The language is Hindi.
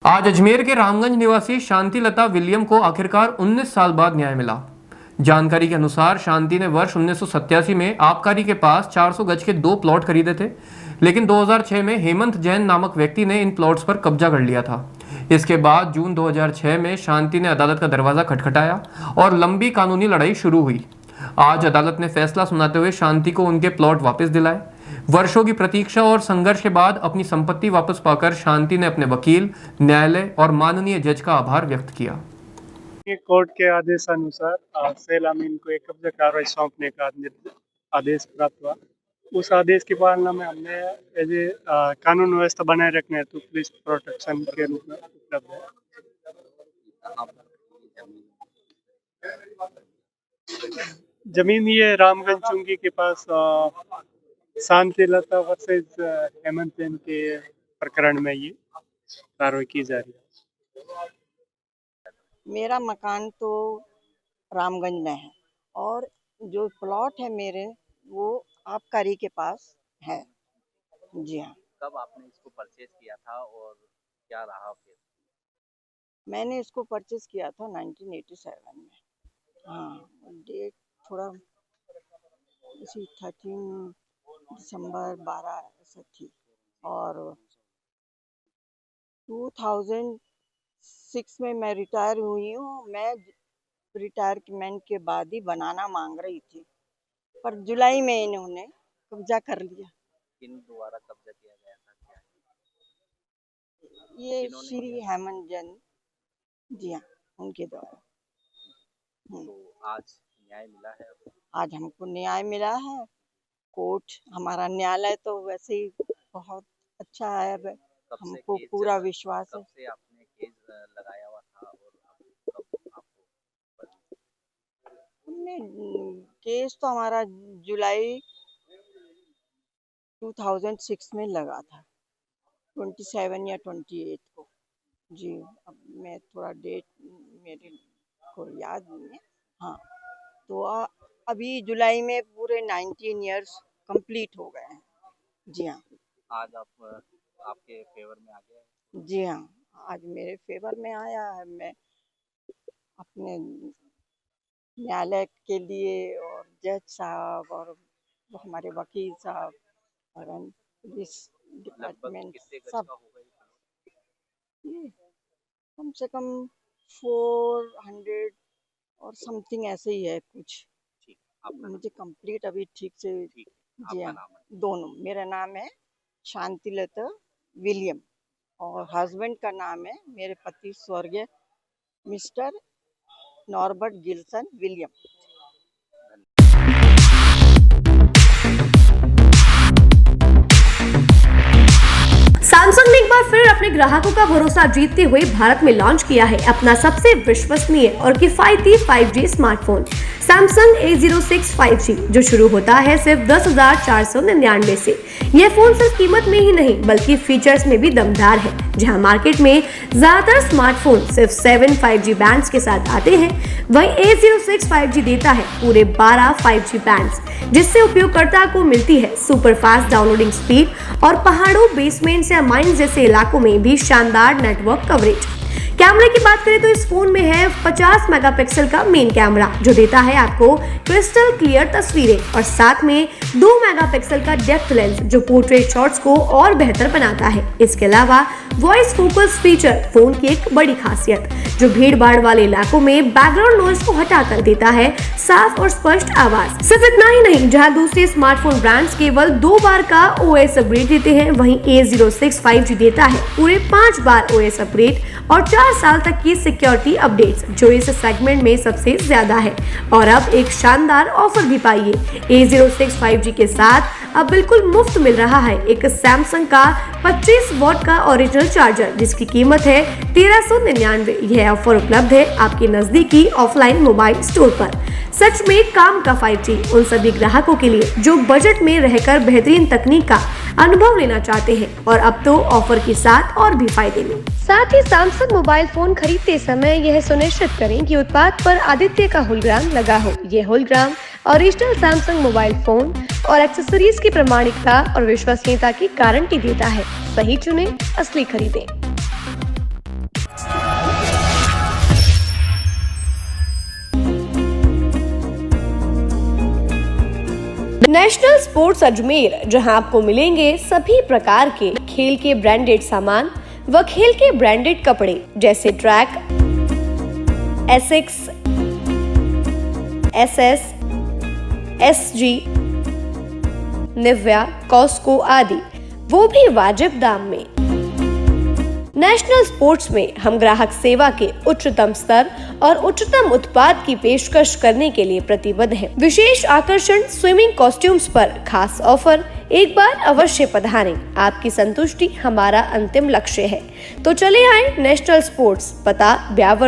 आज अजमेर के रामगंज निवासी शांति लता विलियम को आखिरकार 19 साल बाद न्याय मिला। जानकारी के अनुसार शांति ने वर्ष 1987 में आबकारी के पास 400 गज के 2 प्लॉट खरीदे थे, लेकिन 2006 में हेमंत जैन नामक व्यक्ति ने इन प्लॉट्स पर कब्जा कर लिया था। इसके बाद जून 2006 में शांति ने अदालत का दरवाजा खटखटाया और लंबी कानूनी लड़ाई शुरू हुई। आज अदालत ने फैसला सुनाते हुए शांति को उनके प्लॉट वापस दिलाए। वर्षों की प्रतीक्षा और संघर्ष के बाद अपनी संपत्ति वापस पाकर शांति ने अपने वकील, न्यायालय और माननीय जज का आभार व्यक्त किया। कोर्ट के आदेशानुसार सेल अमीन को एक कब्जा कार्रवाई सौंपने का आदेश प्राप्त हुआ। उस आदेश की पालना में हमने एज ए कानून व्यवस्था बनाए रखने हेतु पुलिस प्रोटेक्शन के रूप में उपलब्ध है। जमीन ये रामगंज चुंगी के पास शांति लता वर्सेस हेमंत जैन के प्रकरण में ये कार्रवाई की जा रही है। मेरा मकान तो रामगंज में है और जो प्लॉट है मेरे वो आबकारी के पास है। जी हाँ। कब आपने इसको परचेज किया था और क्या रहा फिर? मैंने इसको परचेज किया था 1987 में। हाँ, डेट थोड़ा इसी 13 दिसंबर 12 ऐसा थी और 2006 में मैं रिटायर हुई हूँ। मैं रिटायरमेंट के बाद ही बनाना मांग रही थी, पर जुलाई में इन्होंने कब्जा कर लिया। किन द्वारा कब्जा किया गया था? क्या ये श्री हेमंत जैन, जी हाँ, उनके द्वारा। तो आज न्याय मिला है? आज हमको न्याय मिला है। कोर्ट, हमारा न्यायालय तो वैसे ही बहुत अच्छा है। हमको पूरा विश्वास है। कब से आपने केस लगाया हुआ था और कब आपको? हमने केस तो हमारा जुलाई 2006 में लगा था, 27 या 28 को। जी, अब मैं थोड़ा डेट मेरे को याद नहीं है। हाँ, तो अभी जुलाई में पूरे 19 इयर्स कंप्लीट हो गए हैं। जी हाँ। आज आपके फेवर में आ गया है? जी हाँ, आज मेरे फेवर में आया है। मैं अपने न्यायालय के लिए और जज साहब और हमारे वकील साहब और पुलिस डिपार्टमेंट सब, ये कम से कम 400 और समथिंग ऐसे ही है कुछ। मुझे कंप्लीट अभी ठीक से। जी हाँ, दोनों। मेरा नाम है शांति लता विलियम और हस्बैंड का नाम है मेरे पति स्वर्गीय mister Norbert Gilson William. Samsung ने एक बार फिर अपने ग्राहकों का भरोसा जीतते हुए भारत में लॉन्च किया है अपना सबसे विश्वसनीय और किफायती 5G smartphone Samsung A06 5G, जो शुरू होता है सिर्फ 10,499 से। यह फोन सिर्फ कीमत में ही नहीं बल्कि फीचर्स में भी दमदार है। जहां मार्केट में ज्यादातर स्मार्टफोन सिर्फ 7 5G बैंड्स के साथ आते हैं, वहीं A06 5G देता है पूरे 12 5G बैंड्स, जिससे उपयोगकर्ता को मिलती है सुपर फास्ट डाउनलोडिंग स्पीड और पहाड़ों, बेसमेंट्स या माइंस जैसे इलाकों में भी शानदार नेटवर्क कवरेज। कैमरे की बात करें तो इस फोन में है 50 मेगापिक्सल का मेन कैमरा, जो देता है आपको क्रिस्टल क्लियर तस्वीरें, और साथ में 2 मेगापिक्सल का डेप्थ लेंस, जो पोर्ट्रेट शॉट्स को और बेहतर बनाता है। इसके अलावा वॉइस फोकस फीचर फोन की एक बड़ी खासियत, जो भीड़ भाड़ वाले इलाकों में बैकग्राउंड नॉइज को हटाकर देता है साफ और स्पष्ट आवाज। सिर्फ इतना ही नहीं, जहां दूसरे स्मार्टफोन ब्रांड्स केवल 2 बार का OS अपग्रेड देते हैं, वहीं A06 5G देता है पूरे 5 बार OS अपग्रेड और 4 साल तक की सिक्योरिटी अपडेट्स, जो इस सेगमेंट में सबसे ज्यादा है। और अब एक शानदार ऑफर भी पाइए। A06 5G के साथ अब बिल्कुल मुफ्त मिल रहा है एक सैमसंग का 25 वॉट का ओरिजिनल चार्जर, जिसकी कीमत है 1399। यह ऑफर उपलब्ध है आपके नजदीकी ऑफलाइन मोबाइल स्टोर पर। सच में काम का 5G उन सभी ग्राहकों के लिए जो बजट में रहकर बेहतरीन तकनीक का अनुभव लेना चाहते हैं, और अब तो ऑफर के साथ और भी फायदे में। साथ ही सैमसंग मोबाइल फोन खरीदते समय यह सुनिश्चित करें कि उत्पाद पर आदित्य का होलोग्राम लगा हो। यह hologram original Samsung mobile phone और एक्सेसरीज की प्रामाणिकता और विश्वसनीयता की गारंटी देता है। सही चुनें, असली खरीदें। नेशनल स्पोर्ट्स अजमेर, जहां आपको मिलेंगे सभी प्रकार के खेल के ब्रांडेड सामान व खेल के ब्रांडेड कपड़े जैसे track, Asics, SS, SG, Nivia, Cosco आदि, वो भी वाजिब दाम में। नेशनल स्पोर्ट्स में हम ग्राहक सेवा के उच्चतम स्तर और उच्चतम उत्पाद की पेशकश करने के लिए प्रतिबद्ध हैं। विशेष आकर्षण स्विमिंग कॉस्ट्यूम्स पर खास ऑफर, एक बार अवश्य पधारें। आपकी संतुष्टि हमारा अंतिम लक्ष्य है। तो चले आए नेशनल स्पोर्ट्स, पता ब्यावर